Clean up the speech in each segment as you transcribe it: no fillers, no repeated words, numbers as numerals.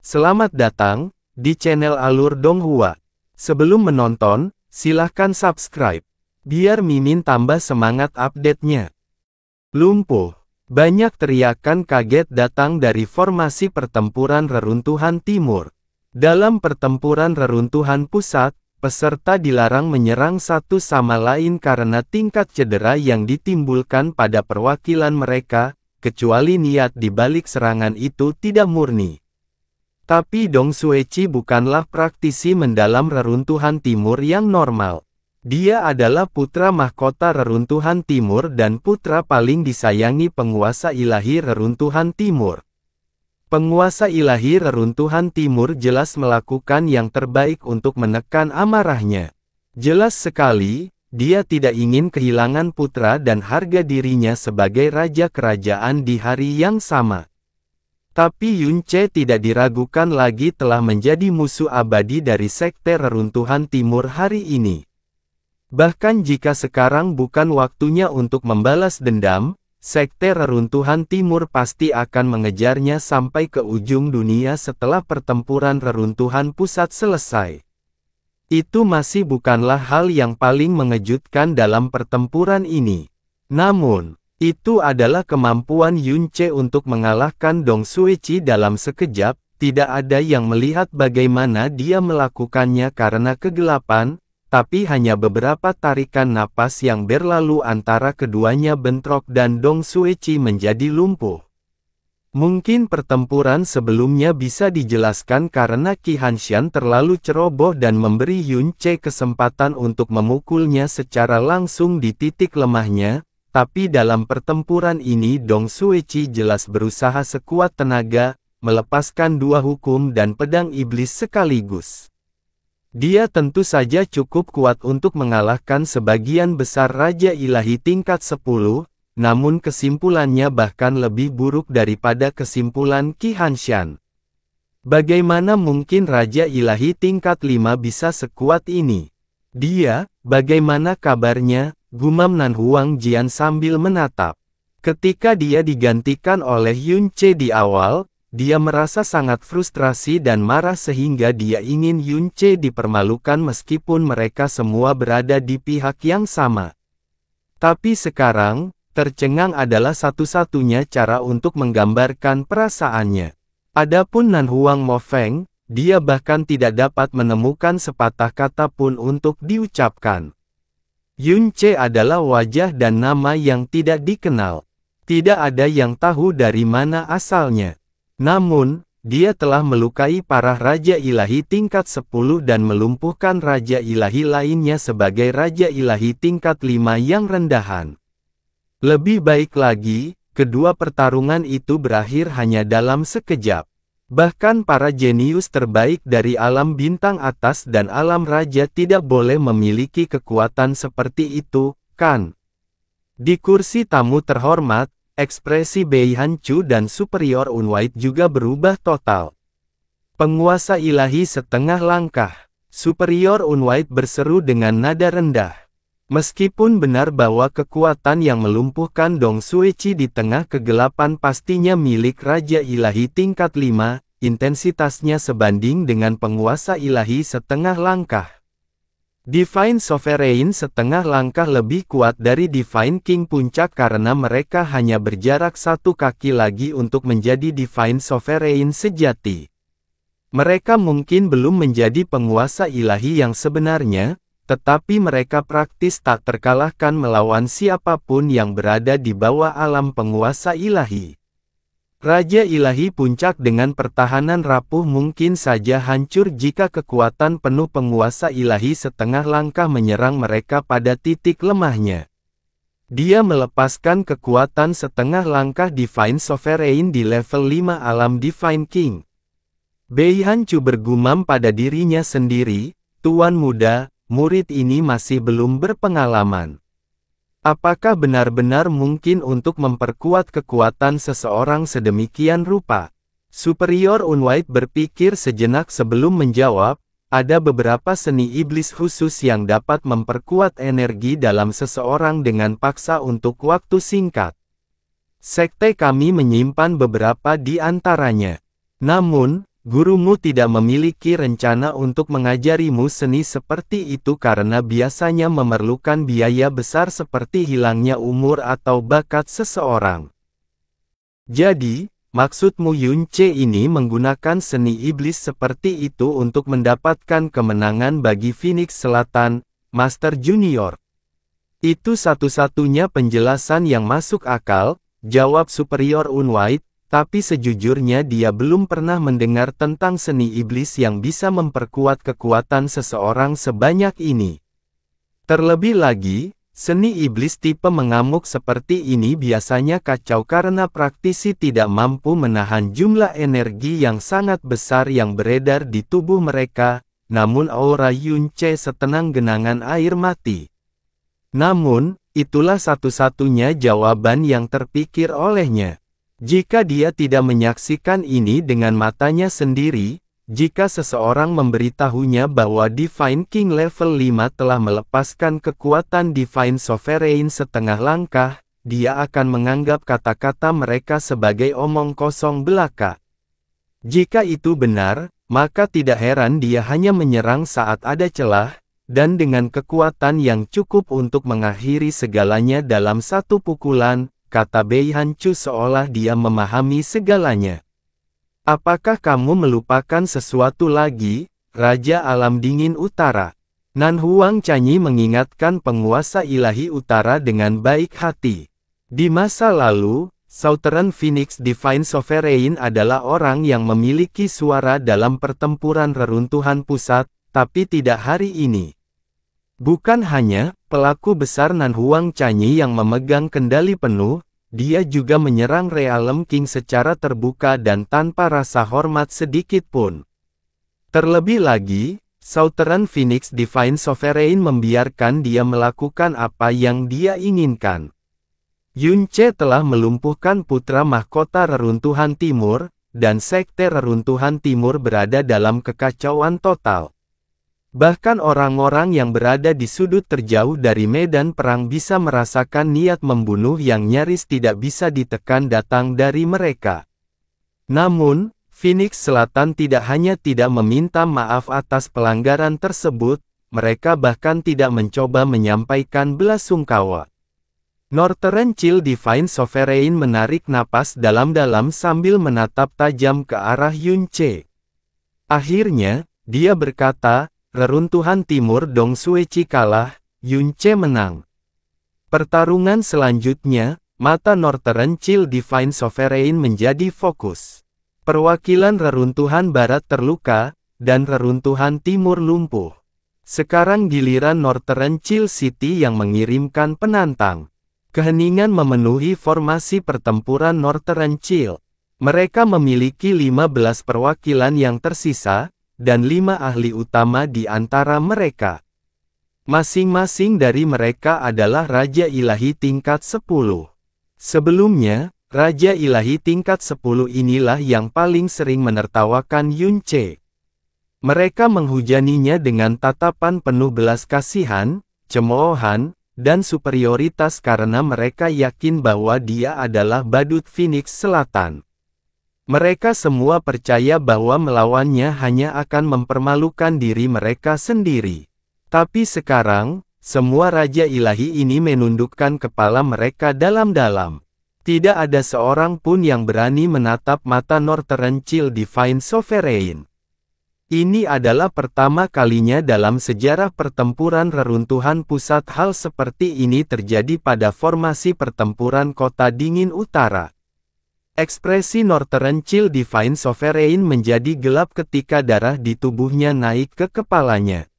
Selamat datang di channel Alur Donghua. Sebelum menonton, silahkan subscribe, biar Mimin tambah semangat update-nya. Lumpuh. Banyak teriakan kaget datang dari formasi pertempuran reruntuhan timur. Dalam pertempuran reruntuhan pusat, peserta dilarang menyerang satu sama lain karena tingkat cedera yang ditimbulkan pada perwakilan mereka, kecuali niat di balik serangan itu tidak murni. Tapi Dong Sueci bukanlah praktisi mendalam reruntuhan timur yang normal. Dia adalah putra mahkota reruntuhan timur dan putra paling disayangi penguasa ilahi reruntuhan timur. Penguasa ilahi reruntuhan timur jelas melakukan yang terbaik untuk menekan amarahnya. Jelas sekali, dia tidak ingin kehilangan putra dan harga dirinya sebagai raja kerajaan di hari yang sama. Tapi Yunce tidak diragukan lagi telah menjadi musuh abadi dari Sekte Reruntuhan Timur hari ini. Bahkan jika sekarang bukan waktunya untuk membalas dendam, Sekte Reruntuhan Timur pasti akan mengejarnya sampai ke ujung dunia setelah pertempuran Reruntuhan Pusat selesai. Itu masih bukanlah hal yang paling mengejutkan dalam pertempuran ini. Namun, itu adalah kemampuan Yunce untuk mengalahkan Dong Sueci dalam sekejap. Tidak ada yang melihat bagaimana dia melakukannya karena kegelapan, tapi hanya beberapa tarikan napas yang berlalu antara keduanya bentrok dan Dong Sueci menjadi lumpuh. Mungkin pertempuran sebelumnya bisa dijelaskan karena Qi Hanshan terlalu ceroboh dan memberi Yunce kesempatan untuk memukulnya secara langsung di titik lemahnya. Tapi dalam pertempuran ini Dong Sueci jelas berusaha sekuat tenaga, melepaskan dua hukum dan pedang iblis sekaligus. Dia tentu saja cukup kuat untuk mengalahkan sebagian besar Raja Ilahi tingkat 10, namun kesimpulannya bahkan lebih buruk daripada kesimpulan Qi Hanshan. Bagaimana mungkin Raja Ilahi tingkat 5 bisa sekuat ini? Dia, bagaimana kabarnya? Gumam Nan Huang Jian sambil menatap. Ketika dia digantikan oleh Yunce di awal, dia merasa sangat frustrasi dan marah sehingga dia ingin Yunce dipermalukan meskipun mereka semua berada di pihak yang sama. Tapi sekarang, tercengang adalah satu-satunya cara untuk menggambarkan perasaannya. Adapun Nan Huang Mo Feng, dia bahkan tidak dapat menemukan sepatah kata pun untuk diucapkan. Yunce adalah wajah dan nama yang tidak dikenal. Tidak ada yang tahu dari mana asalnya. Namun, dia telah melukai parah Raja Ilahi tingkat 10 dan melumpuhkan Raja Ilahi lainnya sebagai Raja Ilahi tingkat 5 yang rendahan. Lebih baik lagi, kedua pertarungan itu berakhir hanya dalam sekejap. Bahkan para jenius terbaik dari alam bintang atas dan alam raja tidak boleh memiliki kekuatan seperti itu, kan? Di kursi tamu terhormat, ekspresi Bei Hancu dan Superior Unwhite juga berubah total. Penguasa ilahi setengah langkah. Superior Unwhite berseru dengan nada rendah. Meskipun benar bahwa kekuatan yang melumpuhkan Dong Sueci di tengah kegelapan pastinya milik Raja Ilahi tingkat 5, intensitasnya sebanding dengan penguasa ilahi setengah langkah. Divine Sovereign setengah langkah lebih kuat dari Divine King Puncak karena mereka hanya berjarak satu kaki lagi untuk menjadi Divine Sovereign sejati. Mereka mungkin belum menjadi penguasa ilahi yang sebenarnya, tetapi mereka praktis tak terkalahkan melawan siapapun yang berada di bawah alam penguasa ilahi. Raja Ilahi Puncak dengan pertahanan rapuh mungkin saja hancur jika kekuatan penuh penguasa ilahi setengah langkah menyerang mereka pada titik lemahnya. Dia melepaskan kekuatan setengah langkah Divine Sovereign di level 5 alam Divine King. Bei Hancu bergumam pada dirinya sendiri, "Tuan muda, murid ini masih belum berpengalaman. Apakah benar-benar mungkin untuk memperkuat kekuatan seseorang sedemikian rupa?" Superior Unwhite berpikir sejenak sebelum menjawab, "Ada beberapa seni iblis khusus yang dapat memperkuat energi dalam seseorang dengan paksa untuk waktu singkat. Sekte kami menyimpan beberapa di antaranya. Namun, Gurumu tidak memiliki rencana untuk mengajarimu seni seperti itu karena biasanya memerlukan biaya besar seperti hilangnya umur atau bakat seseorang. Jadi, maksudmu Yunce ini menggunakan seni iblis seperti itu untuk mendapatkan kemenangan bagi Phoenix Selatan, Master Junior? Itu satu-satunya penjelasan yang masuk akal, jawab Superior Unwhite. Tapi sejujurnya dia belum pernah mendengar tentang seni iblis yang bisa memperkuat kekuatan seseorang sebanyak ini. Terlebih lagi, seni iblis tipe mengamuk seperti ini biasanya kacau karena praktisi tidak mampu menahan jumlah energi yang sangat besar yang beredar di tubuh mereka, namun aura Yunce setenang genangan air mati. Namun, itulah satu-satunya jawaban yang terpikir olehnya. Jika dia tidak menyaksikan ini dengan matanya sendiri, jika seseorang memberitahunya bahwa Divine King level 5 telah melepaskan kekuatan Divine Sovereign setengah langkah, dia akan menganggap kata-kata mereka sebagai omong kosong belaka. Jika itu benar, maka tidak heran dia hanya menyerang saat ada celah, dan dengan kekuatan yang cukup untuk mengakhiri segalanya dalam satu pukulan, kata Bei Hancu seolah dia memahami segalanya. Apakah kamu melupakan sesuatu lagi, Raja Alam Dingin Utara? Nan Huang Canyi mengingatkan penguasa ilahi utara dengan baik hati. Di masa lalu, Southern Phoenix Divine Sovereign adalah orang yang memiliki suara dalam pertempuran reruntuhan pusat, tapi tidak hari ini. Bukan hanya pelaku besar Nan Huang Canyi yang memegang kendali penuh, dia juga menyerang Realm King secara terbuka dan tanpa rasa hormat sedikit pun. Terlebih lagi, Southern Phoenix Divine Sovereign membiarkan dia melakukan apa yang dia inginkan. Yunce telah melumpuhkan putra mahkota Reruntuhan Timur, dan Sekte Reruntuhan Timur berada dalam kekacauan total. Bahkan orang-orang yang berada di sudut terjauh dari medan perang bisa merasakan niat membunuh yang nyaris tidak bisa ditekan datang dari mereka. Namun, Phoenix Selatan tidak hanya tidak meminta maaf atas pelanggaran tersebut, mereka bahkan tidak mencoba menyampaikan belasungkawa. Northern Chill Divine Sovereign menarik napas dalam-dalam sambil menatap tajam ke arah Yunce. Akhirnya, dia berkata, Reruntuhan Timur Dong Sueci kalah, Yunce menang. Pertarungan selanjutnya, mata Northern Chill Divine Sovereign menjadi fokus. Perwakilan Reruntuhan Barat terluka, dan Reruntuhan Timur lumpuh. Sekarang giliran Northern Chill City yang mengirimkan penantang. Keheningan memenuhi formasi pertempuran Northern Chill. Mereka memiliki 15 perwakilan yang tersisa, dan 5 ahli utama di antara mereka. Masing-masing dari mereka adalah Raja Ilahi tingkat 10. Sebelumnya, Raja Ilahi tingkat 10 inilah yang paling sering menertawakan Yunce. Mereka menghujaninya dengan tatapan penuh belas kasihan, cemoohan, dan superioritas karena mereka yakin bahwa dia adalah badut Phoenix Selatan. Mereka semua percaya bahwa melawannya hanya akan mempermalukan diri mereka sendiri. Tapi sekarang, semua Raja Ilahi ini menundukkan kepala mereka dalam-dalam. Tidak ada seorang pun yang berani menatap mata Northern Chill Divine Sovereign. Ini adalah pertama kalinya dalam sejarah pertempuran reruntuhan pusat hal seperti ini terjadi pada formasi pertempuran Kota Dingin Utara. Ekspresi Northern Chill Divine Sovereign menjadi gelap ketika darah di tubuhnya naik ke kepalanya.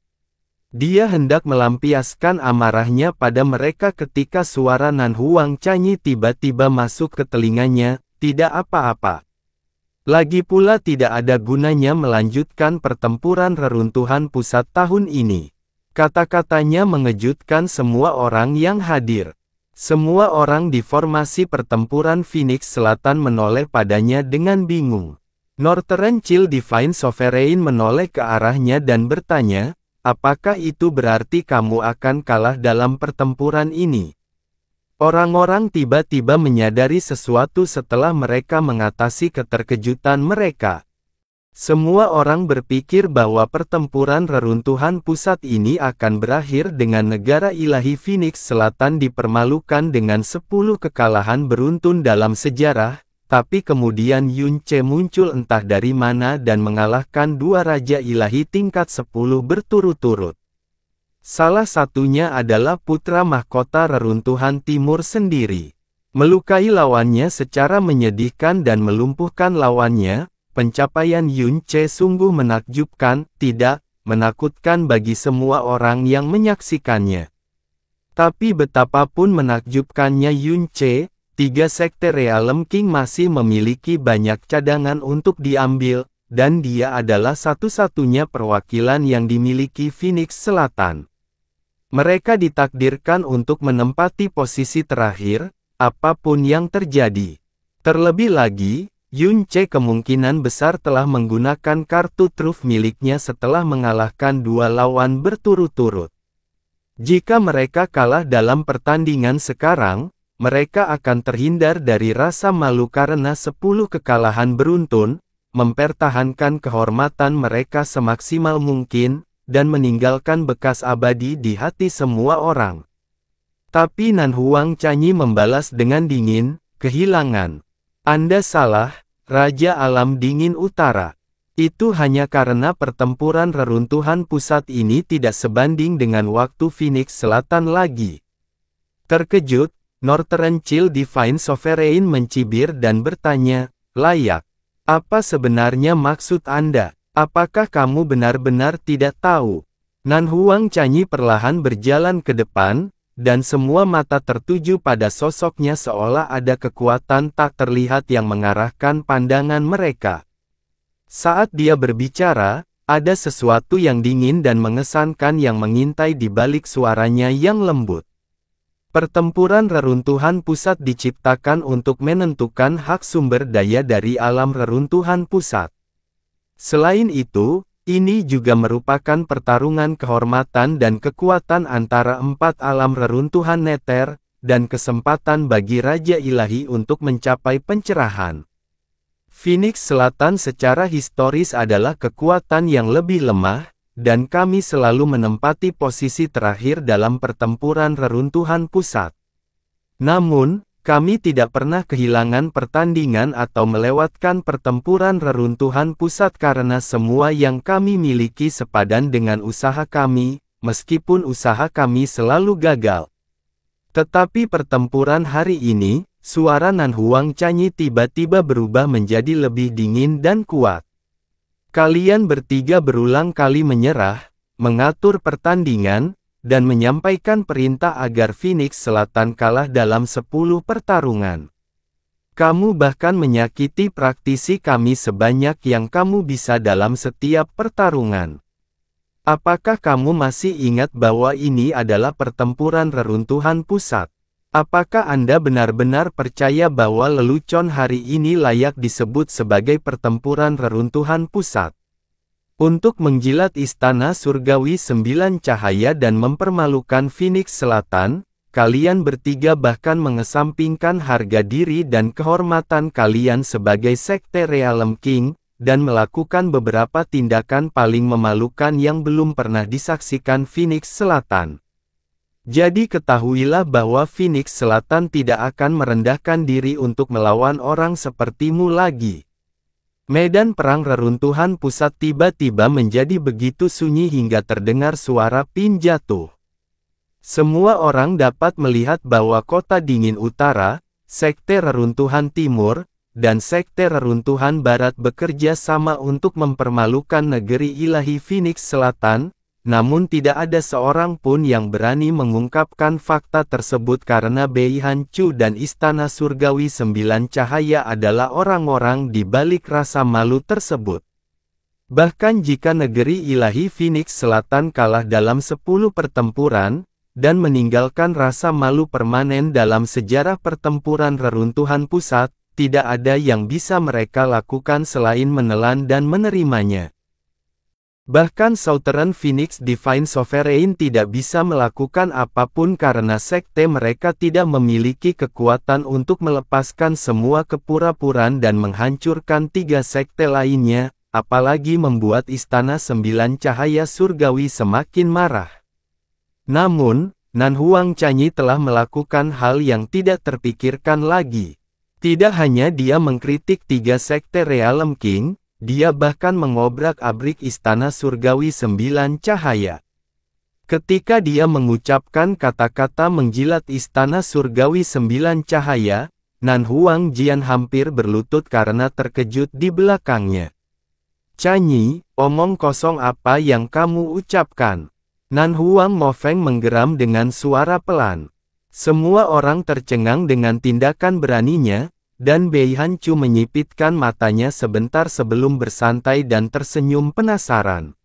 Dia hendak melampiaskan amarahnya pada mereka ketika suara Nan Huang Canyi tiba-tiba masuk ke telinganya, tidak apa-apa. Lagi pula tidak ada gunanya melanjutkan pertempuran reruntuhan pusat tahun ini. Kata-katanya mengejutkan semua orang yang hadir. Semua orang di formasi pertempuran Phoenix Selatan menoleh padanya dengan bingung. Northern Chill Divine Sovereign menoleh ke arahnya dan bertanya, apakah itu berarti kamu akan kalah dalam pertempuran ini? Orang-orang tiba-tiba menyadari sesuatu setelah mereka mengatasi keterkejutan mereka. Semua orang berpikir bahwa pertempuran reruntuhan pusat ini akan berakhir dengan negara ilahi Phoenix Selatan dipermalukan dengan 10 kekalahan beruntun dalam sejarah, tapi kemudian Yun Ce muncul entah dari mana dan mengalahkan 2 raja ilahi tingkat 10 berturut-turut. Salah satunya adalah putra mahkota reruntuhan timur sendiri. Melukai lawannya secara menyedihkan dan melumpuhkan lawannya. Pencapaian Yun Ce sungguh menakjubkan, tidak menakutkan bagi semua orang yang menyaksikannya. Tapi betapapun menakjubkannya Yun Ce, 3 sekte Realm King masih memiliki banyak cadangan untuk diambil, dan dia adalah satu-satunya perwakilan yang dimiliki Phoenix Selatan. Mereka ditakdirkan untuk menempati posisi terakhir, apapun yang terjadi. Terlebih lagi, Yun Ce kemungkinan besar telah menggunakan kartu truf miliknya setelah mengalahkan 2 lawan berturut-turut. Jika mereka kalah dalam pertandingan sekarang, mereka akan terhindar dari rasa malu karena 10 kekalahan beruntun, mempertahankan kehormatan mereka semaksimal mungkin, dan meninggalkan bekas abadi di hati semua orang. Tapi Nan Huang Canyi membalas dengan dingin, kehilangan. Anda salah, Raja Alam Dingin Utara. Itu hanya karena pertempuran reruntuhan pusat ini tidak sebanding dengan waktu Phoenix Selatan lagi. Terkejut, Northern Chill Divine Sovereign mencibir dan bertanya, layak. Apa sebenarnya maksud Anda? Apakah kamu benar-benar tidak tahu? Nan Huang Canyi perlahan berjalan ke depan, dan semua mata tertuju pada sosoknya seolah ada kekuatan tak terlihat yang mengarahkan pandangan mereka. Saat dia berbicara, ada sesuatu yang dingin dan mengesankan yang mengintai di balik suaranya yang lembut. Pertempuran reruntuhan pusat diciptakan untuk menentukan hak sumber daya dari alam reruntuhan pusat. Selain itu, ini juga merupakan pertarungan kehormatan dan kekuatan antara 4 alam reruntuhan neter, dan kesempatan bagi Raja Ilahi untuk mencapai pencerahan. Phoenix Selatan secara historis adalah kekuatan yang lebih lemah, dan kami selalu menempati posisi terakhir dalam pertempuran reruntuhan pusat. Namun, kami tidak pernah kehilangan pertandingan atau melewatkan pertempuran reruntuhan pusat karena semua yang kami miliki sepadan dengan usaha kami, meskipun usaha kami selalu gagal. Tetapi pertempuran hari ini, suara Nan Huang Canyi tiba-tiba berubah menjadi lebih dingin dan kuat. Kalian bertiga berulang kali menyerah, mengatur pertandingan, dan menyampaikan perintah agar Phoenix Selatan kalah dalam 10 pertarungan. Kamu bahkan menyakiti praktisi kami sebanyak yang kamu bisa dalam setiap pertarungan. Apakah kamu masih ingat bahwa ini adalah pertempuran reruntuhan pusat? Apakah Anda benar-benar percaya bahwa lelucon hari ini layak disebut sebagai pertempuran reruntuhan pusat? Untuk menjilat istana surgawi 9 cahaya dan mempermalukan Phoenix Selatan, kalian bertiga bahkan mengesampingkan harga diri dan kehormatan kalian sebagai sekte Realm King, dan melakukan beberapa tindakan paling memalukan yang belum pernah disaksikan Phoenix Selatan. Jadi ketahuilah bahwa Phoenix Selatan tidak akan merendahkan diri untuk melawan orang sepertimu lagi. Medan perang reruntuhan pusat tiba-tiba menjadi begitu sunyi hingga terdengar suara pin jatuh. Semua orang dapat melihat bahwa kota dingin utara, sekte reruntuhan timur, dan sekte reruntuhan barat bekerja sama untuk mempermalukan negeri ilahi Phoenix Selatan, namun tidak ada seorang pun yang berani mengungkapkan fakta tersebut karena Beihan Chu dan Istana Surgawi 9 Cahaya adalah orang-orang di balik rasa malu tersebut. Bahkan jika negeri ilahi Phoenix Selatan kalah dalam 10 pertempuran, dan meninggalkan rasa malu permanen dalam sejarah pertempuran reruntuhan pusat, tidak ada yang bisa mereka lakukan selain menelan dan menerimanya. Bahkan Southern Phoenix Divine Sovereign tidak bisa melakukan apapun karena sekte mereka tidak memiliki kekuatan untuk melepaskan semua kepura-puraan dan menghancurkan 3 sekte lainnya, apalagi membuat Istana Sembilan Cahaya Surgawi semakin marah. Namun, Nan Huang Canyi telah melakukan hal yang tidak terpikirkan lagi. Tidak hanya dia mengkritik 3 sekte Realm King, dia bahkan mengobrak-abrik Istana Surgawi Sembilan Cahaya. Ketika dia mengucapkan kata-kata menjilat Istana Surgawi Sembilan Cahaya, Nan Huang Jian hampir berlutut karena terkejut di belakangnya. "Canyi, omong kosong apa yang kamu ucapkan?" Nan Huang Mofeng menggeram dengan suara pelan. Semua orang tercengang dengan tindakan beraninya, dan Bei Hancu menyipitkan matanya sebentar sebelum bersantai dan tersenyum penasaran.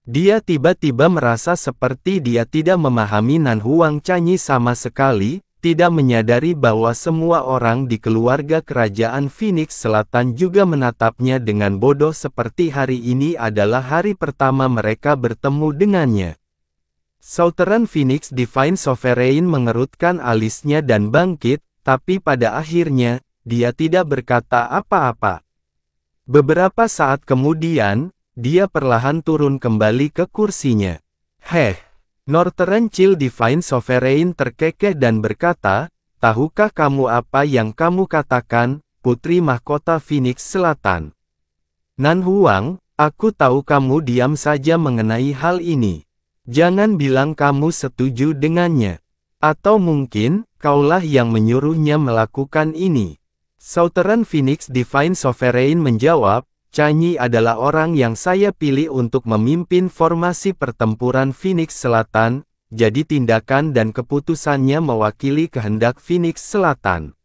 Dia tiba-tiba merasa seperti dia tidak memahami Nan Huang Canyi sama sekali, tidak menyadari bahwa semua orang di keluarga kerajaan Phoenix Selatan juga menatapnya dengan bodoh seperti hari ini adalah hari pertama mereka bertemu dengannya. Southern Phoenix Divine Sovereign mengerutkan alisnya dan bangkit, tapi pada akhirnya, dia tidak berkata apa-apa. Beberapa saat kemudian, dia perlahan turun kembali ke kursinya. Northern Chill Divine Sovereign terkekeh dan berkata, "Tahukah kamu apa yang kamu katakan, Putri Mahkota Phoenix Selatan?" "Nan Huang, aku tahu kamu diam saja mengenai hal ini. Jangan bilang kamu setuju dengannya. Atau mungkin, kaulah yang menyuruhnya melakukan ini." Southern Phoenix Divine Sovereign menjawab, "Canyi adalah orang yang saya pilih untuk memimpin formasi pertempuran Phoenix Selatan, jadi tindakan dan keputusannya mewakili kehendak Phoenix Selatan.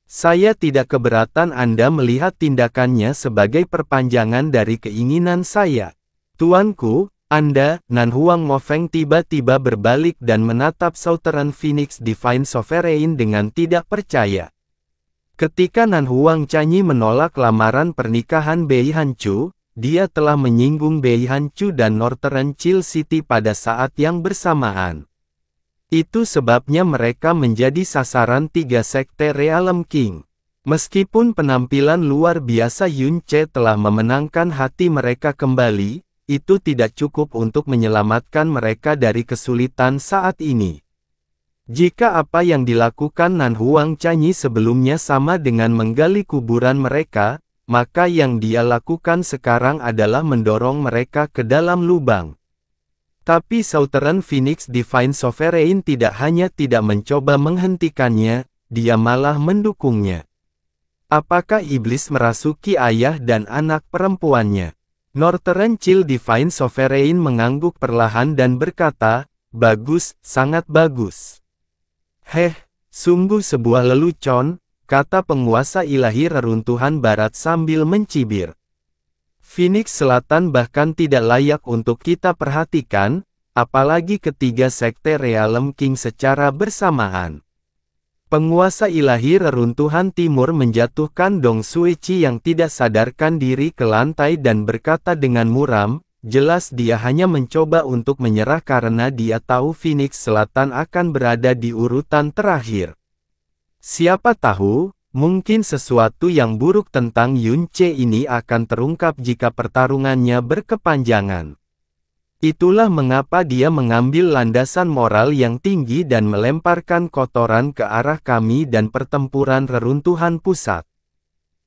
Saya tidak keberatan Anda melihat tindakannya sebagai perpanjangan dari keinginan saya." "Tuanku, Anda," Nan Huang Mofeng tiba-tiba berbalik dan menatap Southern Phoenix Divine Sovereign dengan tidak percaya. Ketika Nan Huang Canyi menolak lamaran pernikahan Bei Hancu, dia telah menyinggung Bei Hancu dan Northern Chill City pada saat yang bersamaan. Itu sebabnya mereka menjadi sasaran 3 sekte Realm King. Meskipun penampilan luar biasa Yun Ce telah memenangkan hati mereka kembali, itu tidak cukup untuk menyelamatkan mereka dari kesulitan saat ini. Jika apa yang dilakukan Nan Huang Canyi sebelumnya sama dengan menggali kuburan mereka, maka yang dia lakukan sekarang adalah mendorong mereka ke dalam lubang. Tapi Southern Phoenix Divine Sovereign tidak hanya tidak mencoba menghentikannya, dia malah mendukungnya. Apakah iblis merasuki ayah dan anak perempuannya? Northern Chill Divine Sovereign mengangguk perlahan dan berkata, "Bagus, sangat bagus." Sungguh sebuah lelucon, kata penguasa ilahi reruntuhan barat sambil mencibir. Phoenix Selatan bahkan tidak layak untuk kita perhatikan, apalagi ketiga sekte Realm King secara bersamaan. Penguasa ilahi reruntuhan timur menjatuhkan Dong Suici yang tidak sadarkan diri ke lantai dan berkata dengan muram, jelas dia hanya mencoba untuk menyerah karena dia tahu Phoenix Selatan akan berada di urutan terakhir. Siapa tahu, mungkin sesuatu yang buruk tentang Yun Ce ini akan terungkap jika pertarungannya berkepanjangan. Itulah mengapa dia mengambil landasan moral yang tinggi dan melemparkan kotoran ke arah kami dan pertempuran reruntuhan pusat.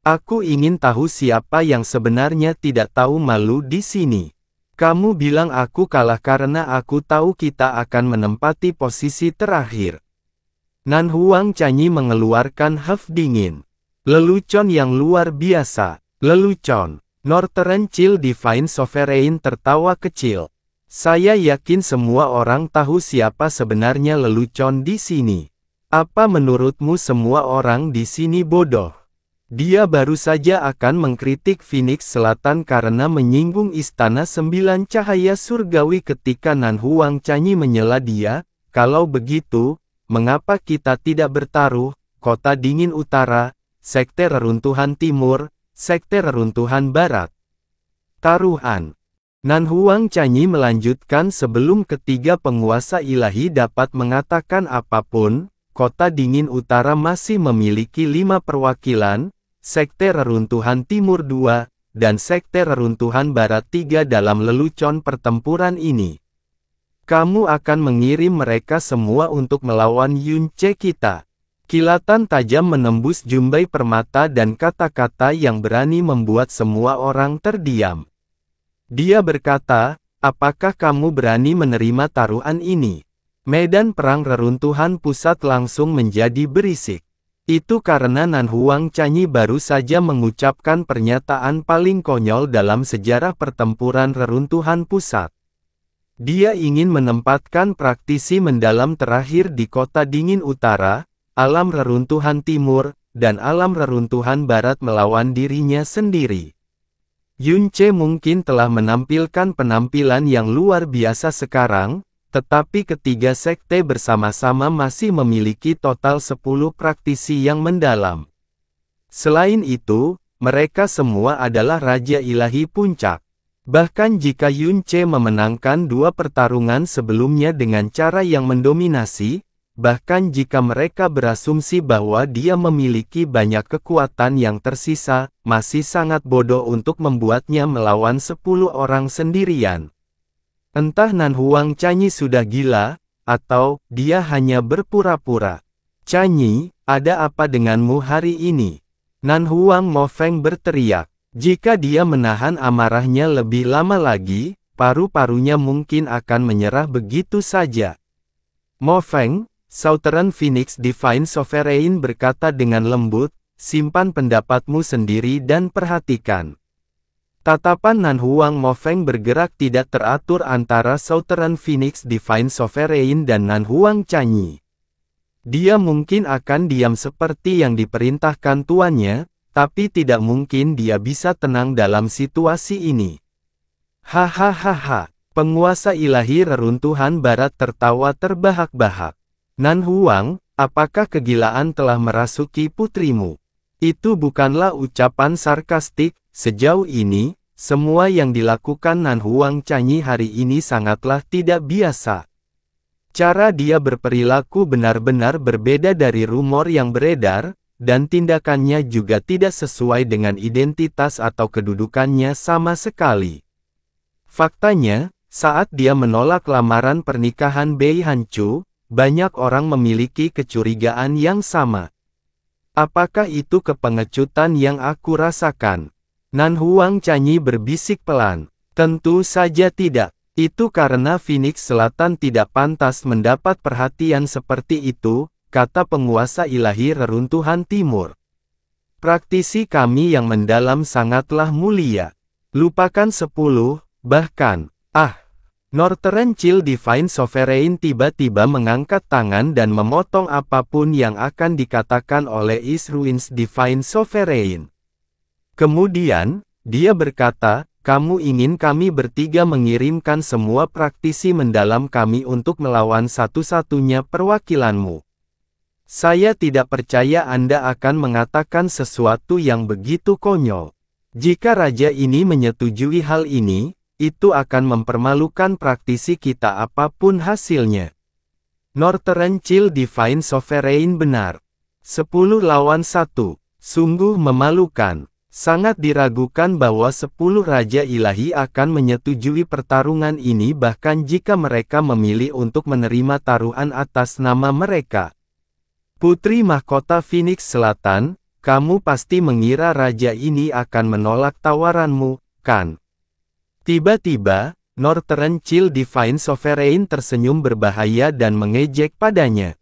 Aku ingin tahu siapa yang sebenarnya tidak tahu malu di sini. Kamu bilang aku kalah karena aku tahu kita akan menempati posisi terakhir. Nan Huang Canyi mengeluarkan hef dingin. Lelucon yang luar biasa. Lelucon. Northern Chill Divine Sovereign tertawa kecil. Saya yakin semua orang tahu siapa sebenarnya lelucon di sini. Apa menurutmu semua orang di sini bodoh? Dia baru saja akan mengkritik Phoenix Selatan karena menyinggung Istana Sembilan Cahaya Surgawi ketika Nan Huang Canyi menyela dia. Kalau begitu, mengapa kita tidak bertaruh? Kota Dingin Utara, Sekte Reruntuhan Timur, Sekte Reruntuhan Barat. Taruhan. Nan Huang Canyi melanjutkan sebelum ketiga penguasa ilahi dapat mengatakan apapun. Kota Dingin Utara masih memiliki 5 perwakilan, Sekte Reruntuhan Timur 2, dan Sekte Reruntuhan Barat 3 dalam lelucon pertempuran ini. Kamu akan mengirim mereka semua untuk melawan Yunce kita. Kilatan tajam menembus jumbai permata dan kata-kata yang berani membuat semua orang terdiam. Dia berkata, apakah kamu berani menerima taruhan ini? Medan perang reruntuhan pusat langsung menjadi berisik. Itu karena Nan Huang Canyi baru saja mengucapkan pernyataan paling konyol dalam sejarah pertempuran reruntuhan pusat. Dia ingin menempatkan praktisi mendalam terakhir di kota dingin utara, alam reruntuhan timur, dan alam reruntuhan barat melawan dirinya sendiri. Yunce mungkin telah menampilkan penampilan yang luar biasa sekarang, tetapi ketiga sekte bersama-sama masih memiliki total 10 praktisi yang mendalam. Selain itu, mereka semua adalah Raja Ilahi Puncak. Bahkan jika Yunce memenangkan 2 pertarungan sebelumnya dengan cara yang mendominasi, bahkan jika mereka berasumsi bahwa dia memiliki banyak kekuatan yang tersisa, masih sangat bodoh untuk membuatnya melawan 10 orang sendirian. Entah Nan Huang Canyi sudah gila, atau dia hanya berpura-pura. Canyi, ada apa denganmu hari ini? Nan Huang Mofeng berteriak. Jika dia menahan amarahnya lebih lama lagi, paru-parunya mungkin akan menyerah begitu saja. Mofeng, Southern Phoenix Divine Sovereign berkata dengan lembut, simpan pendapatmu sendiri dan perhatikan. Tatapan Nan Huang Mofeng bergerak tidak teratur antara Southern Phoenix Divine Sovereign dan Nan Huang Canyi. Dia mungkin akan diam seperti yang diperintahkan tuannya, tapi tidak mungkin dia bisa tenang dalam situasi ini. Hahaha, penguasa ilahi reruntuhan barat tertawa terbahak-bahak. Nan Huang, apakah kegilaan telah merasuki putrimu? Itu bukanlah ucapan sarkastik. Sejauh ini, semua yang dilakukan Nan Huang Canyi hari ini sangatlah tidak biasa. Cara dia berperilaku benar-benar berbeda dari rumor yang beredar, dan tindakannya juga tidak sesuai dengan identitas atau kedudukannya sama sekali. Faktanya, saat dia menolak lamaran pernikahan Bei Hancu, banyak orang memiliki kecurigaan yang sama. Apakah itu kepengecutan yang aku rasakan? Nan Huang Canyi berbisik pelan. Tentu saja tidak. Itu karena Phoenix Selatan tidak pantas mendapat perhatian seperti itu, kata penguasa ilahi reruntuhan timur. Praktisi kami yang mendalam sangatlah mulia. Lupakan 10, bahkan, Northern Chill Divine Sovereign tiba-tiba mengangkat tangan dan memotong apapun yang akan dikatakan oleh East Ruins Divine Sovereign. Kemudian, dia berkata, kamu ingin kami bertiga mengirimkan semua praktisi mendalam kami untuk melawan satu-satunya perwakilanmu. Saya tidak percaya Anda akan mengatakan sesuatu yang begitu konyol. Jika raja ini menyetujui hal ini, itu akan mempermalukan praktisi kita apapun hasilnya. Northern Chill Divine Sovereign benar. 10 lawan 1. Sungguh memalukan. Sangat diragukan bahwa 10 Raja Ilahi akan menyetujui pertarungan ini bahkan jika mereka memilih untuk menerima taruhan atas nama mereka. Putri Mahkota Phoenix Selatan, kamu pasti mengira raja ini akan menolak tawaranmu, kan? Tiba-tiba, Northern Chill Divine Sovereign tersenyum berbahaya dan mengejek padanya.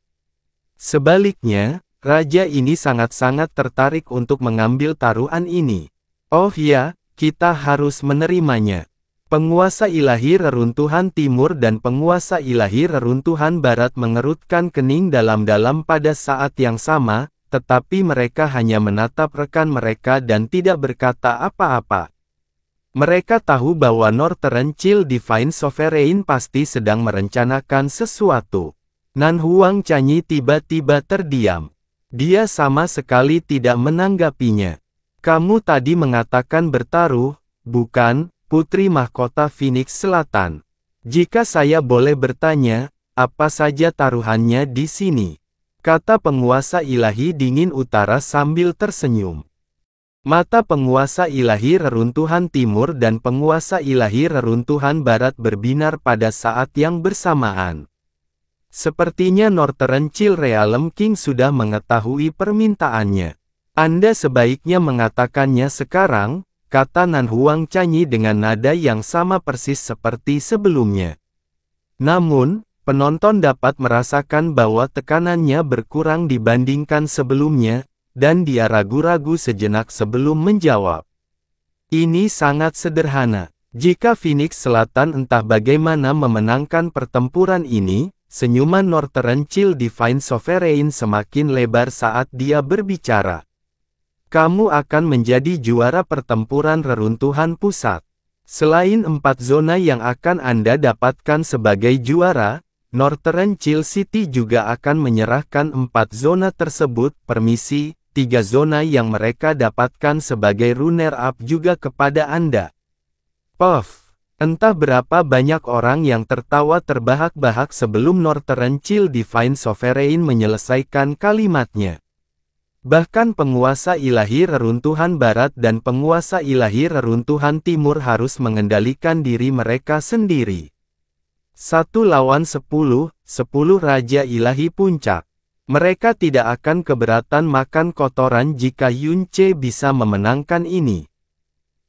Sebaliknya, raja ini sangat-sangat tertarik untuk mengambil taruhan ini. Oh ya, kita harus menerimanya. Penguasa ilahi reruntuhan timur dan penguasa ilahi reruntuhan barat mengerutkan kening dalam-dalam pada saat yang sama, tetapi mereka hanya menatap rekan mereka dan tidak berkata apa-apa. Mereka tahu bahwa Northern Chill Divine Sovereign pasti sedang merencanakan sesuatu. Nan Huang Canyi tiba-tiba terdiam. Dia sama sekali tidak menanggapinya. Kamu tadi mengatakan bertaruh, bukan, Putri Mahkota Phoenix Selatan? Jika saya boleh bertanya, apa saja taruhannya di sini? Kata penguasa ilahi dingin utara sambil tersenyum. Mata penguasa ilahi reruntuhan timur dan penguasa ilahi reruntuhan barat berbinar pada saat yang bersamaan. Sepertinya Northern Chill Realm King sudah mengetahui permintaannya. Anda sebaiknya mengatakannya sekarang, kata Nan Huang Chanyi dengan nada yang sama persis seperti sebelumnya. Namun, penonton dapat merasakan bahwa tekanannya berkurang dibandingkan sebelumnya, dan dia ragu-ragu sejenak sebelum menjawab. Ini sangat sederhana. Jika Phoenix Selatan entah bagaimana memenangkan pertempuran ini, senyuman Northern Chill Divine Sovereign semakin lebar saat dia berbicara. Kamu akan menjadi juara pertempuran reruntuhan pusat. Selain 4 zona yang akan Anda dapatkan sebagai juara, Northern Chill City juga akan menyerahkan 4 zona tersebut, permisi, 3 zona yang mereka dapatkan sebagai runner-up juga kepada Anda. Puff. Entah berapa banyak orang yang tertawa terbahak-bahak sebelum Northern Chill Divine Sovereign menyelesaikan kalimatnya. Bahkan penguasa ilahi reruntuhan barat dan penguasa ilahi reruntuhan timur harus mengendalikan diri mereka sendiri. 1 lawan 10, 10 Raja Ilahi Puncak. Mereka tidak akan keberatan makan kotoran jika Yun Ce bisa memenangkan ini.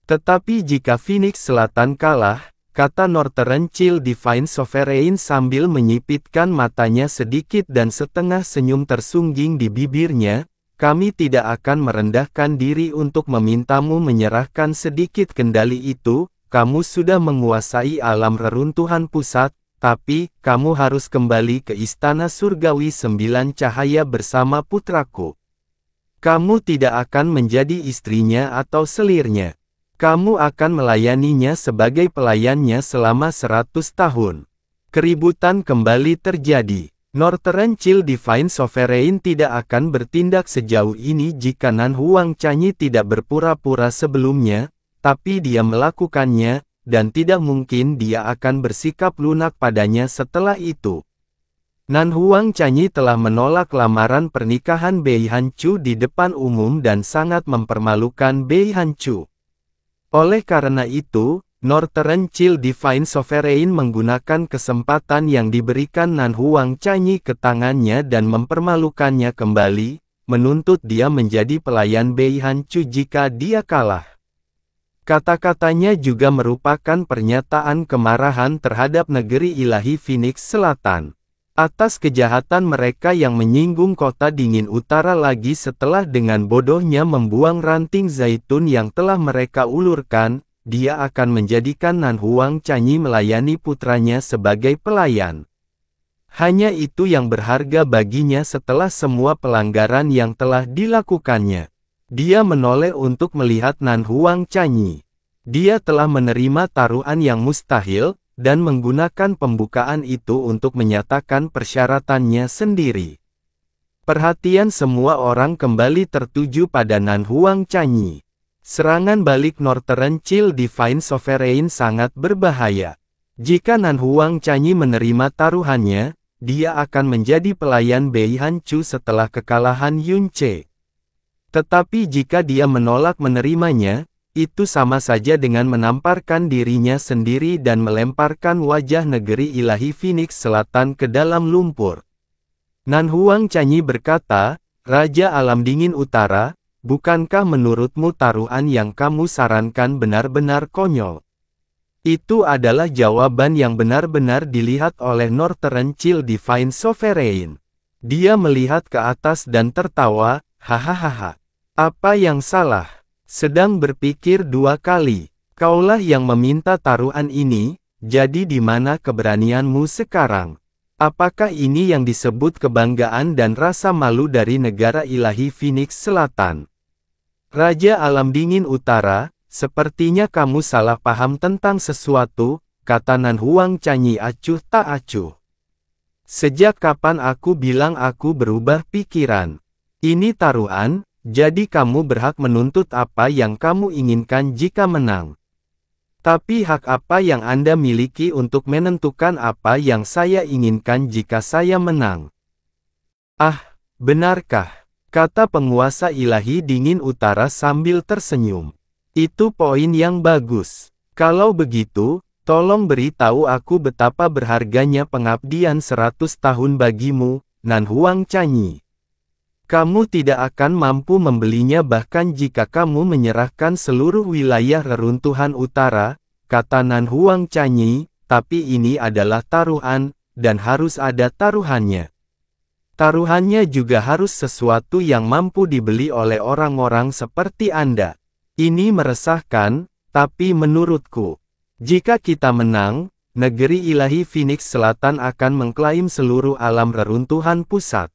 Tetapi jika Phoenix Selatan kalah, kata Northern Chill Divine Sovereign sambil menyipitkan matanya sedikit dan setengah senyum tersungging di bibirnya, kami tidak akan merendahkan diri untuk memintamu menyerahkan sedikit kendali itu, kamu sudah menguasai alam reruntuhan pusat, tapi, kamu harus kembali ke Istana Surgawi 9 Cahaya bersama putraku. Kamu tidak akan menjadi istrinya atau selirnya. Kamu akan melayaninya sebagai pelayannya selama 100 tahun. Keributan kembali terjadi. Northern Chill Divine Sovereign tidak akan bertindak sejauh ini jika Nan Huang Chanyi tidak berpura-pura sebelumnya, tapi dia melakukannya, dan tidak mungkin dia akan bersikap lunak padanya setelah itu. Nan Huang Chanyi telah menolak lamaran pernikahan Bei Hanchu di depan umum dan sangat mempermalukan Bei Hanchu. Oleh karena itu, Northern Chill Divine Sovereign menggunakan kesempatan yang diberikan Nan Huang Chanyi ke tangannya dan mempermalukannya kembali, menuntut dia menjadi pelayan Bei Hanchu jika dia kalah. Kata-katanya juga merupakan pernyataan kemarahan terhadap negeri ilahi Phoenix Selatan. Atas kejahatan mereka yang menyinggung kota dingin utara lagi setelah dengan bodohnya membuang ranting zaitun yang telah mereka ulurkan, dia akan menjadikan Nan Huang Chanyi melayani putranya sebagai pelayan. Hanya itu yang berharga baginya setelah semua pelanggaran yang telah dilakukannya. Dia menoleh untuk melihat Nan Huang Chanyi. Dia telah menerima taruhan yang mustahil, dan menggunakan pembukaan itu untuk menyatakan persyaratannya sendiri. Perhatian semua orang kembali tertuju pada Nan Huang Chanyi. Serangan balik Northern Chill Divine Sovereign sangat berbahaya. Jika Nan Huang Chanyi menerima taruhannya, dia akan menjadi pelayan Bei Hanchu setelah kekalahan Yun Ce. Tetapi jika dia menolak menerimanya, itu sama saja dengan menamparkan dirinya sendiri dan melemparkan wajah negeri ilahi Phoenix Selatan ke dalam lumpur. Nan Huang Chanyi berkata, Raja Alam Dingin Utara, bukankah menurutmu taruhan yang kamu sarankan benar-benar konyol? Itu adalah jawaban yang benar-benar dilihat oleh Northern Chill Divine Sovereign. Dia melihat ke atas dan tertawa, hahaha. Apa yang salah? Sedang berpikir 2 kali. Kaulah yang meminta taruhan ini, jadi di mana keberanianmu sekarang? Apakah ini yang disebut kebanggaan dan rasa malu dari negara ilahi Phoenix Selatan? Raja Alam Dingin Utara, sepertinya kamu salah paham tentang sesuatu, kata Nan Huang Chanyi acuh tak acuh. Sejak kapan aku bilang aku berubah pikiran? Ini taruhan. Jadi kamu berhak menuntut apa yang kamu inginkan jika menang. Tapi hak apa yang Anda miliki untuk menentukan apa yang saya inginkan jika saya menang? Ah, benarkah? kata penguasa ilahi dingin utara sambil tersenyum. Itu poin yang bagus. Kalau begitu, tolong beritahu aku betapa berharganya pengabdian 100 tahun bagimu, Nan Huang Canyi. Kamu tidak akan mampu membelinya bahkan jika kamu menyerahkan seluruh wilayah reruntuhan utara, kata Nan Huang Canyi, tapi ini adalah taruhan, dan harus ada taruhannya. Taruhannya juga harus sesuatu yang mampu dibeli oleh orang-orang seperti Anda. Ini meresahkan, tapi menurutku, jika kita menang, negeri ilahi Phoenix Selatan akan mengklaim seluruh alam reruntuhan pusat.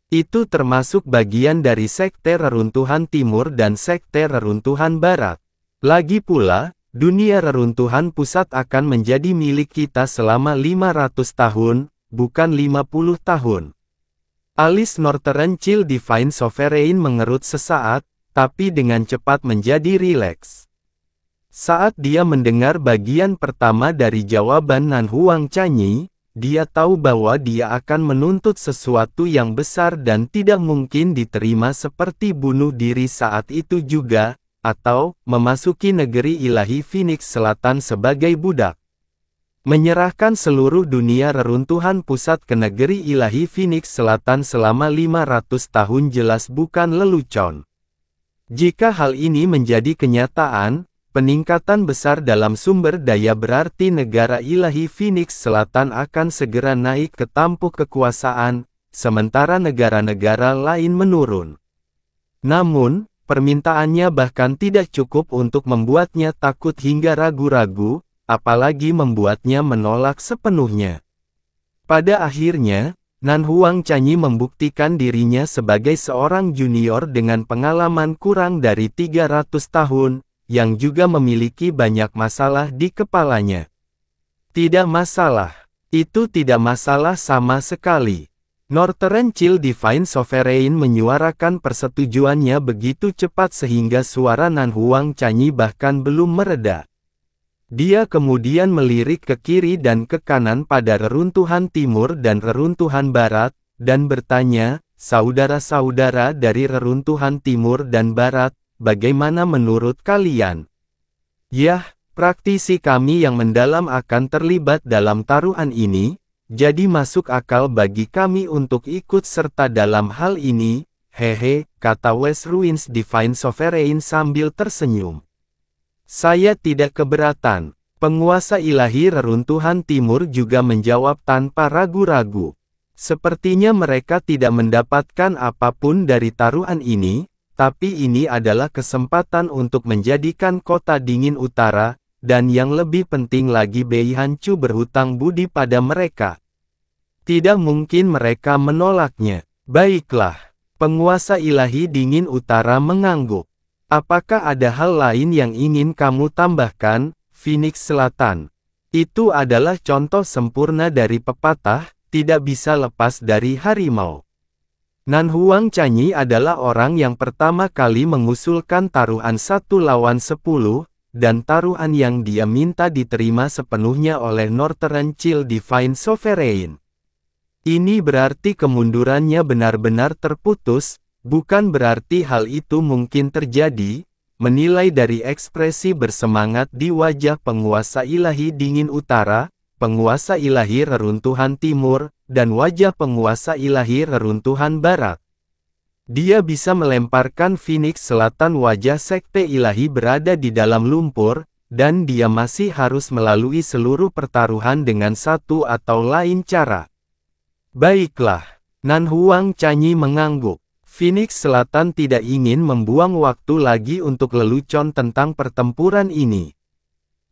Itu termasuk bagian dari Sekte Reruntuhan Timur dan Sekte Reruntuhan Barat. Lagi pula, dunia reruntuhan pusat akan menjadi milik kita selama 500 tahun, bukan 50 tahun. Alis Northern Chill Divine Sovereign mengerut sesaat, tapi dengan cepat menjadi rileks. Saat dia mendengar bagian pertama dari jawaban Nan Huang Canyi, dia tahu bahwa dia akan menuntut sesuatu yang besar dan tidak mungkin diterima seperti bunuh diri saat itu juga, atau memasuki negeri ilahi Phoenix Selatan sebagai budak. Menyerahkan seluruh dunia reruntuhan pusat ke negeri ilahi Phoenix Selatan selama 500 tahun jelas bukan lelucon. Jika hal ini menjadi kenyataan, peningkatan besar dalam sumber daya berarti negara ilahi Phoenix Selatan akan segera naik ke tampuk kekuasaan, sementara negara-negara lain menurun. Namun, permintaannya bahkan tidak cukup untuk membuatnya takut hingga ragu-ragu, apalagi membuatnya menolak sepenuhnya. Pada akhirnya, Nan Huang Canyi membuktikan dirinya sebagai seorang junior dengan pengalaman kurang dari 300 tahun, yang juga memiliki banyak masalah di kepalanya. Tidak masalah. Itu tidak masalah sama sekali. Northern Chill Divine Sovereign menyuarakan persetujuannya begitu cepat sehingga suara Nan Huang Canyi bahkan belum mereda. Dia kemudian melirik ke kiri dan ke kanan pada reruntuhan timur dan reruntuhan barat, dan bertanya, saudara-saudara dari reruntuhan timur dan barat, bagaimana menurut kalian? Yah, praktisi kami yang mendalam akan terlibat dalam taruhan ini, jadi masuk akal bagi kami untuk ikut serta dalam hal ini, hehe, kata West Ruins Divine Sovereign sambil tersenyum. Saya tidak keberatan. Penguasa ilahi reruntuhan timur juga menjawab tanpa ragu-ragu. Sepertinya mereka tidak mendapatkan apapun dari taruhan ini, tapi ini adalah kesempatan untuk menjadikan kota dingin utara, dan yang lebih penting lagi Bei Hancu berhutang budi pada mereka. Tidak mungkin mereka menolaknya. Baiklah, penguasa ilahi dingin utara mengangguk. Apakah ada hal lain yang ingin kamu tambahkan, Phoenix Selatan? Itu adalah contoh sempurna dari pepatah, tidak bisa lepas dari harimau. Nan Huang Canyi adalah orang yang pertama kali mengusulkan taruhan 1 lawan 10, dan taruhan yang dia minta diterima sepenuhnya oleh Northern Chill Divine Sovereign. Ini berarti kemundurannya benar-benar terputus, bukan berarti hal itu mungkin terjadi, menilai dari ekspresi bersemangat di wajah penguasa ilahi dingin utara, penguasa ilahi reruntuhan timur, dan wajah penguasa ilahi reruntuhan barat. Dia bisa melemparkan Phoenix Selatan. Wajah sekte ilahi berada di dalam lumpur, dan dia masih harus melalui seluruh pertaruhan dengan satu atau lain cara. Baiklah, Nan Huang Canyi mengangguk. Phoenix Selatan tidak ingin membuang waktu lagi untuk lelucon tentang pertempuran ini.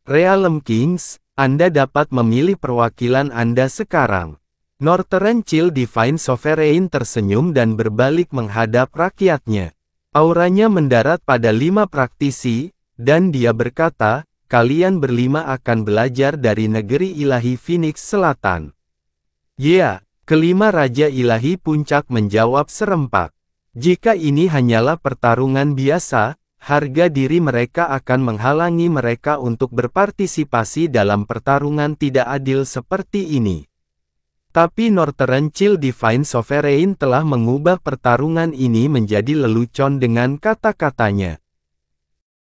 Realm Kings, Anda dapat memilih perwakilan Anda sekarang. Northern Chill Divine Sovereign tersenyum dan berbalik menghadap rakyatnya. Auranya mendarat pada 5 praktisi, dan dia berkata, kalian berlima akan belajar dari negeri ilahi Phoenix Selatan. Ya, kelima Raja Ilahi Puncak menjawab serempak. Jika ini hanyalah pertarungan biasa, harga diri mereka akan menghalangi mereka untuk berpartisipasi dalam pertarungan tidak adil seperti ini. Tapi Northern Chill Divine Sovereign telah mengubah pertarungan ini menjadi lelucon dengan kata-katanya.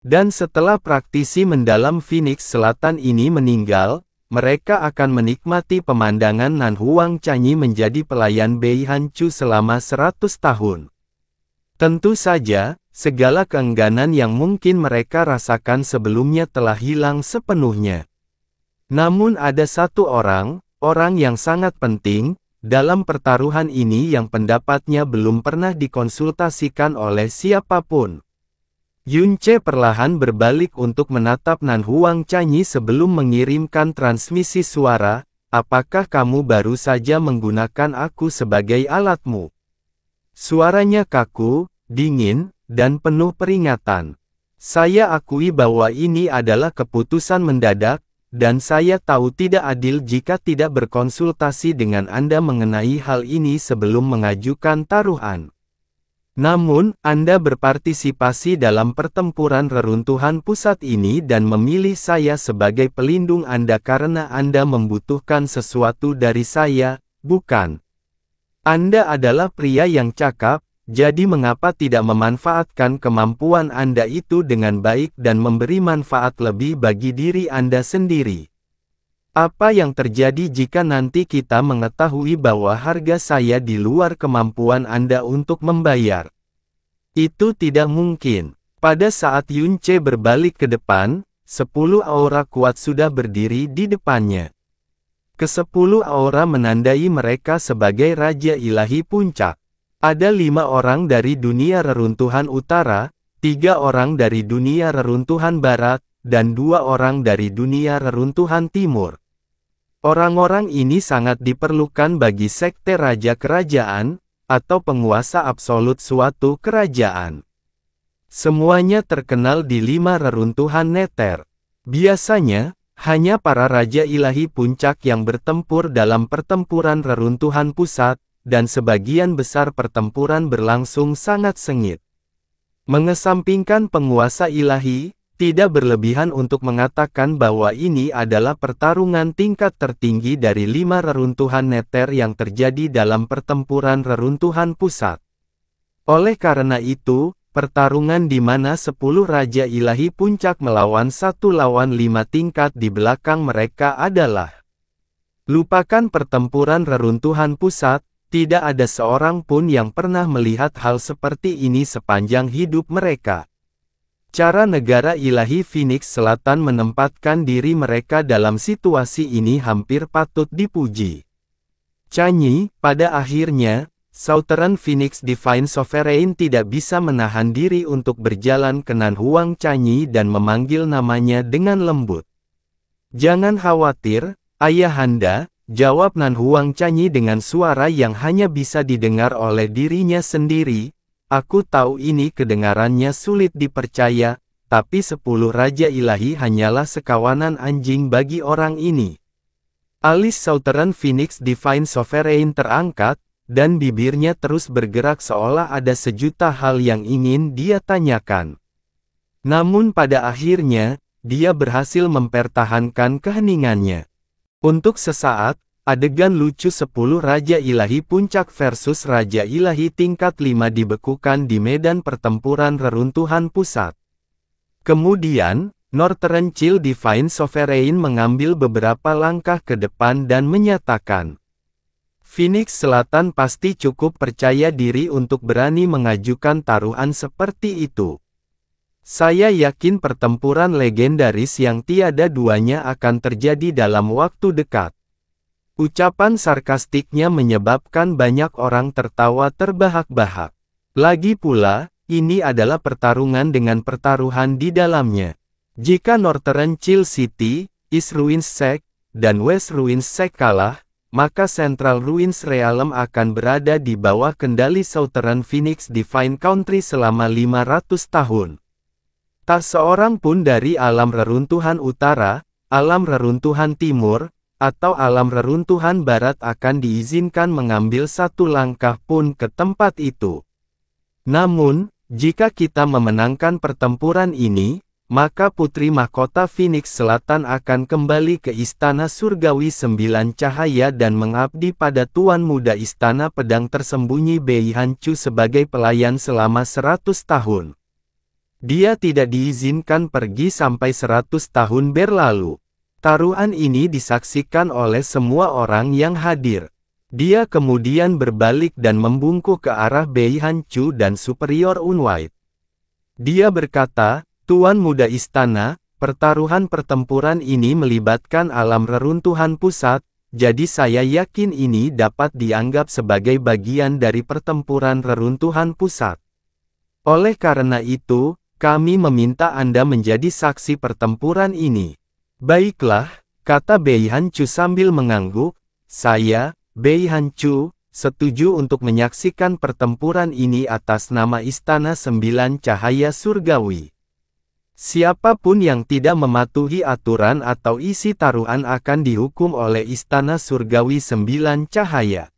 Dan setelah praktisi mendalam Phoenix Selatan ini meninggal, mereka akan menikmati pemandangan Nan Huang Chanyi menjadi pelayan Bei Hancu selama 100 tahun. Tentu saja, segala keengganan yang mungkin mereka rasakan sebelumnya telah hilang sepenuhnya. Namun ada satu orang yang sangat penting, dalam pertaruhan ini yang pendapatnya belum pernah dikonsultasikan oleh siapapun. Yunce perlahan berbalik untuk menatap Nan Huang Chanyi sebelum mengirimkan transmisi suara, apakah kamu baru saja menggunakan aku sebagai alatmu? Suaranya kaku, dingin, dan penuh peringatan. Saya akui bahwa ini adalah keputusan mendadak, dan saya tahu tidak adil jika tidak berkonsultasi dengan Anda mengenai hal ini sebelum mengajukan taruhan. Namun, Anda berpartisipasi dalam pertempuran reruntuhan pusat ini dan memilih saya sebagai pelindung Anda karena Anda membutuhkan sesuatu dari saya, bukan? Anda adalah pria yang cakap, jadi mengapa tidak memanfaatkan kemampuan Anda itu dengan baik dan memberi manfaat lebih bagi diri Anda sendiri? Apa yang terjadi jika nanti kita mengetahui bahwa harga saya di luar kemampuan Anda untuk membayar? Itu tidak mungkin. Pada saat Yunce berbalik ke depan, 10 aura kuat sudah berdiri di depannya. Ke-10 aura menandai mereka sebagai Raja Ilahi Puncak. Ada 5 orang dari dunia reruntuhan utara, 3 orang dari dunia reruntuhan barat, dan 2 orang dari dunia reruntuhan timur. Orang-orang ini sangat diperlukan bagi sekte raja kerajaan, atau penguasa absolut suatu kerajaan. Semuanya terkenal di 5 reruntuhan neter. Biasanya, hanya para Raja Ilahi Puncak yang bertempur dalam pertempuran reruntuhan pusat, dan sebagian besar pertempuran berlangsung sangat sengit. Mengesampingkan penguasa ilahi, tidak berlebihan untuk mengatakan bahwa ini adalah pertarungan tingkat tertinggi dari 5 reruntuhan neter yang terjadi dalam pertempuran reruntuhan pusat. Oleh karena itu, pertarungan di mana 10 Raja Ilahi Puncak melawan 1 lawan 5 tingkat di belakang mereka adalah. Lupakan pertempuran reruntuhan pusat. Tidak ada seorang pun yang pernah melihat hal seperti ini sepanjang hidup mereka. Cara negara ilahi Phoenix Selatan menempatkan diri mereka dalam situasi ini hampir patut dipuji. Chanyi, pada akhirnya, Southern Phoenix Divine Sovereign tidak bisa menahan diri untuk berjalan ke Nan Huang Chanyi dan memanggil namanya dengan lembut. Jangan khawatir, Ayahanda, jawab Nan Huang Chanyi dengan suara yang hanya bisa didengar oleh dirinya sendiri. Aku tahu ini kedengarannya sulit dipercaya, tapi 10 Raja Ilahi hanyalah sekawanan anjing bagi orang ini. Alis Southern Phoenix Divine Sovereign terangkat, dan bibirnya terus bergerak seolah ada sejuta hal yang ingin dia tanyakan. Namun pada akhirnya, dia berhasil mempertahankan keheningannya. Untuk sesaat, adegan lucu 10 Raja Ilahi Puncak versus Raja Ilahi tingkat 5 dibekukan di medan pertempuran reruntuhan pusat. Kemudian, Northern Chill Divine Sovereign mengambil beberapa langkah ke depan dan menyatakan, Phoenix Selatan pasti cukup percaya diri untuk berani mengajukan taruhan seperti itu. Saya yakin pertempuran legendaris yang tiada duanya akan terjadi dalam waktu dekat. Ucapan sarkastiknya menyebabkan banyak orang tertawa terbahak-bahak. Lagi pula, ini adalah pertarungan dengan pertaruhan di dalamnya. Jika Northern Chill City, East Ruins Sect, dan West Ruins Sect kalah, maka Central Ruins Realm akan berada di bawah kendali Southern Phoenix Divine Country selama 500 tahun. Tak seorang pun dari alam reruntuhan utara, alam reruntuhan timur, atau alam reruntuhan barat akan diizinkan mengambil satu langkah pun ke tempat itu. Namun, jika kita memenangkan pertempuran ini, maka Putri Mahkota Phoenix Selatan akan kembali ke Istana Surgawi Sembilan Cahaya dan mengabdi pada Tuan Muda Istana Pedang Tersembunyi Bei Hancu sebagai pelayan selama 100 tahun. Dia tidak diizinkan pergi sampai 100 tahun berlalu. Taruhan ini disaksikan oleh semua orang yang hadir. Dia kemudian berbalik dan membungkuk ke arah Bei Hancu dan Superior Unwide. Dia berkata, Tuan Muda Istana, pertaruhan pertempuran ini melibatkan alam reruntuhan pusat, jadi saya yakin ini dapat dianggap sebagai bagian dari pertempuran reruntuhan pusat. Oleh karena itu, kami meminta Anda menjadi saksi pertempuran ini. Baiklah, kata Bei Hancu sambil mengangguk, saya, Bei Hancu, setuju untuk menyaksikan pertempuran ini atas nama Istana Sembilan Cahaya Surgawi. Siapapun yang tidak mematuhi aturan atau isi taruhan akan dihukum oleh Istana Surgawi Sembilan Cahaya.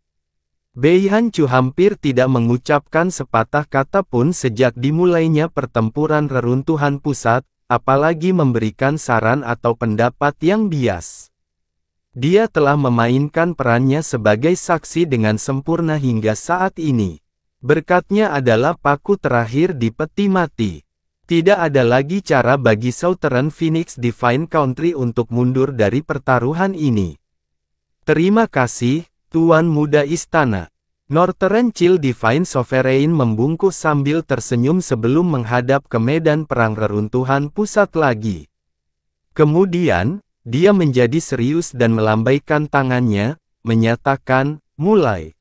Bei Hancu hampir tidak mengucapkan sepatah kata pun sejak dimulainya pertempuran reruntuhan pusat, apalagi memberikan saran atau pendapat yang bias. Dia telah memainkan perannya sebagai saksi dengan sempurna hingga saat ini. Berkatnya adalah paku terakhir di peti mati. Tidak ada lagi cara bagi Southern Phoenix Divine Country untuk mundur dari pertaruhan ini. Terima kasih, Tuan Muda Istana. Northern Chill Divine Sovereign membungkuk sambil tersenyum sebelum menghadap ke medan perang reruntuhan pusat lagi. Kemudian, dia menjadi serius dan melambaikan tangannya, menyatakan, mulai.